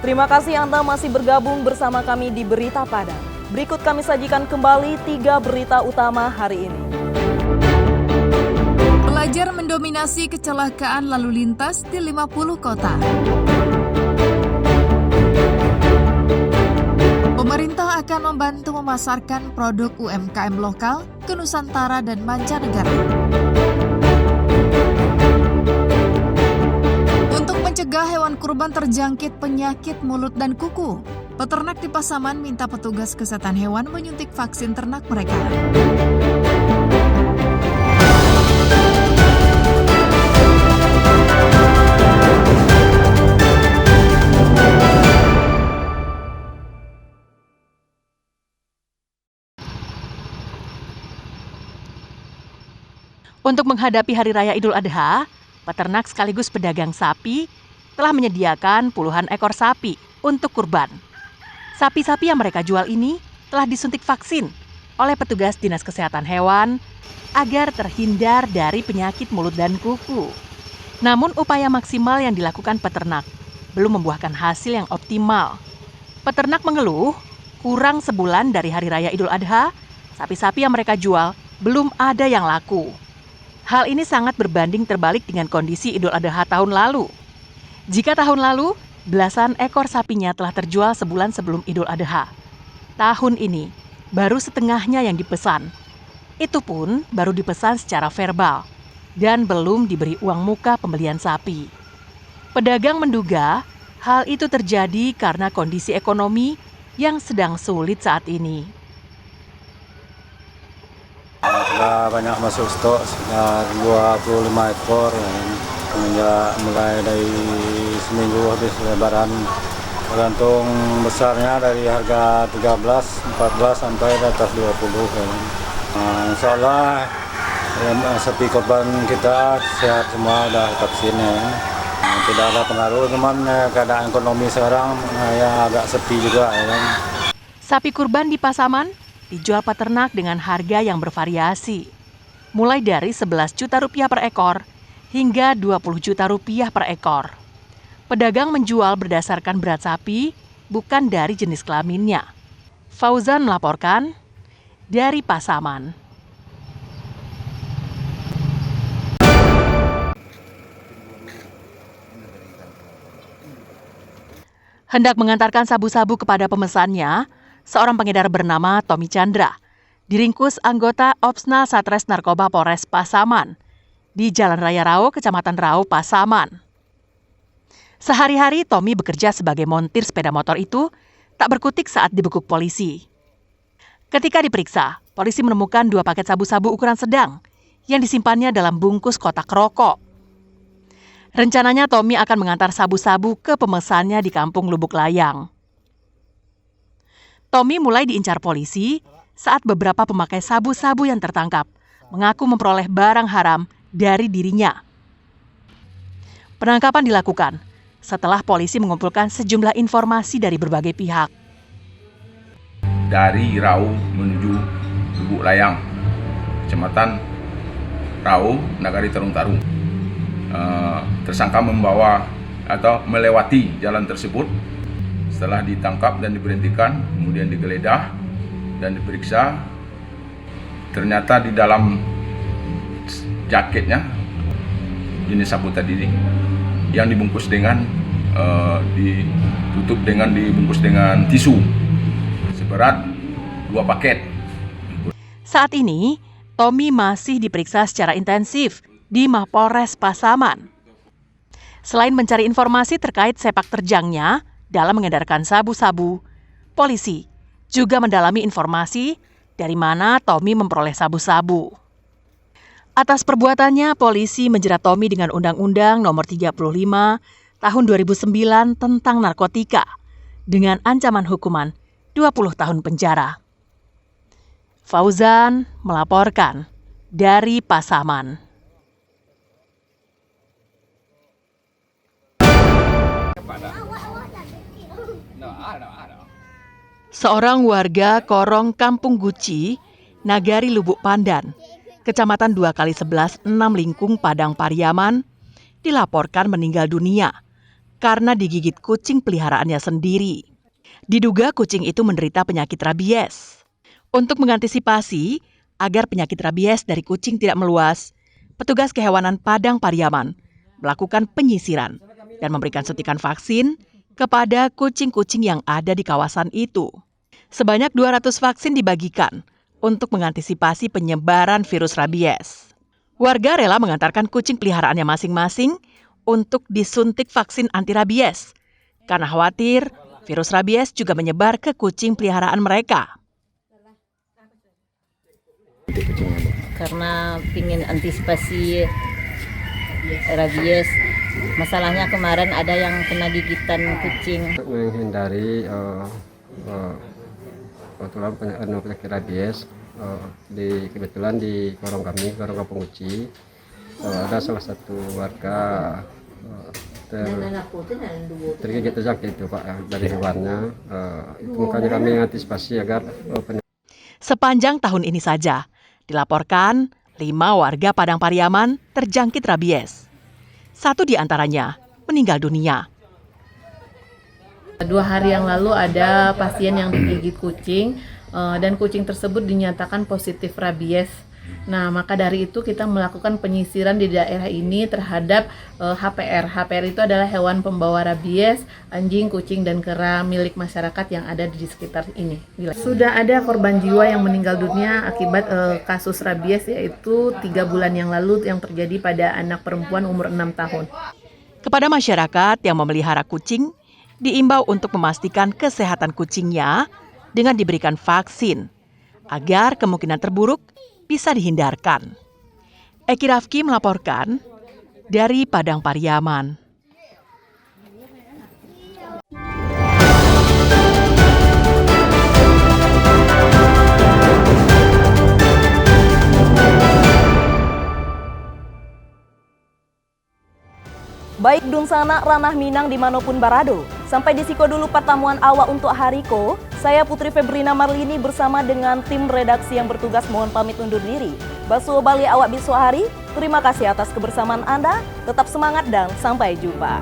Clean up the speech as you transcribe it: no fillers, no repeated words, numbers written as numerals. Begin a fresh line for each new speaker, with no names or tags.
Terima kasih Anda masih bergabung bersama kami di Berita Padang. Berikut kami sajikan kembali 3 berita utama hari ini.
Pelajar mendominasi kecelakaan lalu lintas di 50 kota. Pemerintah akan membantu memasarkan produk UMKM lokal ke Nusantara dan mancanegara. Untuk mencegah hewan kurban terjangkit penyakit mulut dan kuku, peternak di Pasaman minta petugas kesehatan hewan menyuntik vaksin ternak mereka.
Untuk menghadapi Hari Raya Idul Adha, peternak sekaligus pedagang sapi telah menyediakan puluhan ekor sapi untuk kurban. Sapi-sapi yang mereka jual ini telah disuntik vaksin oleh petugas Dinas Kesehatan Hewan agar terhindar dari penyakit mulut dan kuku. Namun upaya maksimal yang dilakukan peternak belum membuahkan hasil yang optimal. Peternak mengeluh kurang sebulan dari Hari Raya Idul Adha, sapi-sapi yang mereka jual belum ada yang laku. Hal ini sangat berbanding terbalik dengan kondisi Idul Adha tahun lalu. Jika tahun lalu, belasan ekor sapinya telah terjual sebulan sebelum Idul Adha. Tahun ini, baru setengahnya yang dipesan. Itu pun baru dipesan secara verbal dan belum diberi uang muka pembelian sapi. Pedagang menduga hal itu terjadi karena kondisi ekonomi yang sedang sulit saat ini.
Sudah banyak masuk stok, sudah 25 ekor. Semenjak mulai dari seminggu habis lebaran, tergantung besarnya dari harga 13, 14 sampai di atas 20. Insya Allah sapi korban kita sehat semua, udah vaksin. Tidak ada pengaruh, cuman keadaan ekonomi sekarang yang agak sepi juga.
Sapi kurban di Pasaman dijual peternak dengan harga yang bervariasi, mulai dari 11 juta rupiah per ekor hingga 20 juta rupiah per ekor. Pedagang menjual berdasarkan berat sapi, bukan dari jenis kelaminnya. Fauzan melaporkan dari Pasaman. Hendak mengantarkan sabu-sabu kepada pemesannya, seorang pengedar bernama Tommy Chandra diringkus anggota Opsnal Satres Narkoba Polres Pasaman di Jalan Raya Rau, Kecamatan Rau, Pasaman. Sehari-hari Tommy bekerja sebagai montir sepeda motor itu tak berkutik saat dibekuk polisi. Ketika diperiksa, polisi menemukan 2 paket sabu-sabu ukuran sedang yang disimpannya dalam bungkus kotak rokok. Rencananya Tommy akan mengantar sabu-sabu ke pemesannya di Kampung Lubuk Layang. Tommy mulai diincar polisi saat beberapa pemakai sabu-sabu yang tertangkap mengaku memperoleh barang haram dari dirinya. Penangkapan dilakukan setelah polisi mengumpulkan sejumlah informasi dari berbagai pihak.
Dari Rau menuju Lubuk Layang, Kecamatan Rau, Nagari Tarung-Tarung. Tersangka membawa atau melewati jalan tersebut. Setelah ditangkap dan diberhentikan, kemudian digeledah dan diperiksa, ternyata di dalam jaketnya jenis sabu tadi ini yang dibungkus dengan dibungkus dengan tisu seberat 2 paket.
Saat ini, Tommy masih diperiksa secara intensif di Mapolres Pasaman. Selain mencari informasi terkait sepak terjangnya dalam mengedarkan sabu-sabu, polisi juga mendalami informasi dari mana Tommy memperoleh sabu-sabu. Atas perbuatannya, polisi menjerat Tommy dengan Undang-Undang Nomor 35 Tahun 2009 tentang narkotika dengan ancaman hukuman 20 tahun penjara. Fauzan melaporkan dari Pasaman. Seorang warga Korong Kampung Guci, Nagari Lubuk Pandan, Kecamatan 2x11 6 Lingkung, Padang Pariaman, dilaporkan meninggal dunia karena digigit kucing peliharaannya sendiri. Diduga kucing itu menderita penyakit rabies. Untuk mengantisipasi agar penyakit rabies dari kucing tidak meluas, petugas kehewanan Padang Pariaman melakukan penyisiran dan memberikan suntikan vaksin kepada kucing-kucing yang ada di kawasan itu. Sebanyak 200 vaksin dibagikan untuk mengantisipasi penyebaran virus rabies. Warga rela mengantarkan kucing peliharaannya masing-masing untuk disuntik vaksin anti rabies karena khawatir virus rabies juga menyebar ke kucing peliharaan mereka.
Karena ingin antisipasi rabies. Masalahnya kemarin ada yang kena gigitan kucing.
Untuk menghindari penyakit rabies, kebetulan di gorong kami, gorong Kampung Uci, ada salah satu warga tergigit terjangkit itu Pak dari hewannya. Itu makanya kami mengantisipasi agar
Sepanjang tahun ini saja dilaporkan 5 warga Padang Pariaman terjangkit rabies. 1 di antaranya meninggal dunia.
2 hari yang lalu ada pasien yang digigit kucing dan kucing tersebut dinyatakan positif rabies. Nah, maka dari itu kita melakukan penyisiran di daerah ini terhadap HPR. HPR itu adalah hewan pembawa rabies, anjing, kucing, dan kera milik masyarakat yang ada di sekitar ini. Sudah ada korban jiwa yang meninggal dunia akibat kasus rabies, yaitu 3 bulan yang lalu yang terjadi pada anak perempuan umur 6 tahun.
Kepada masyarakat yang memelihara kucing, diimbau untuk memastikan kesehatan kucingnya dengan diberikan vaksin, agar kemungkinan terburuk bisa dihindarkan. Eki Rafki melaporkan dari Padang Pariaman.
Baik Dunsana, Ranah Minang dimanapun Barado. Sampai di siko dulu pertemuan awak untuk hari ko. Saya Putri Febrina Marlini bersama dengan tim redaksi yang bertugas mohon pamit undur diri. Basuh Bali awak bisu hari, terima kasih atas kebersamaan Anda, tetap semangat dan sampai jumpa.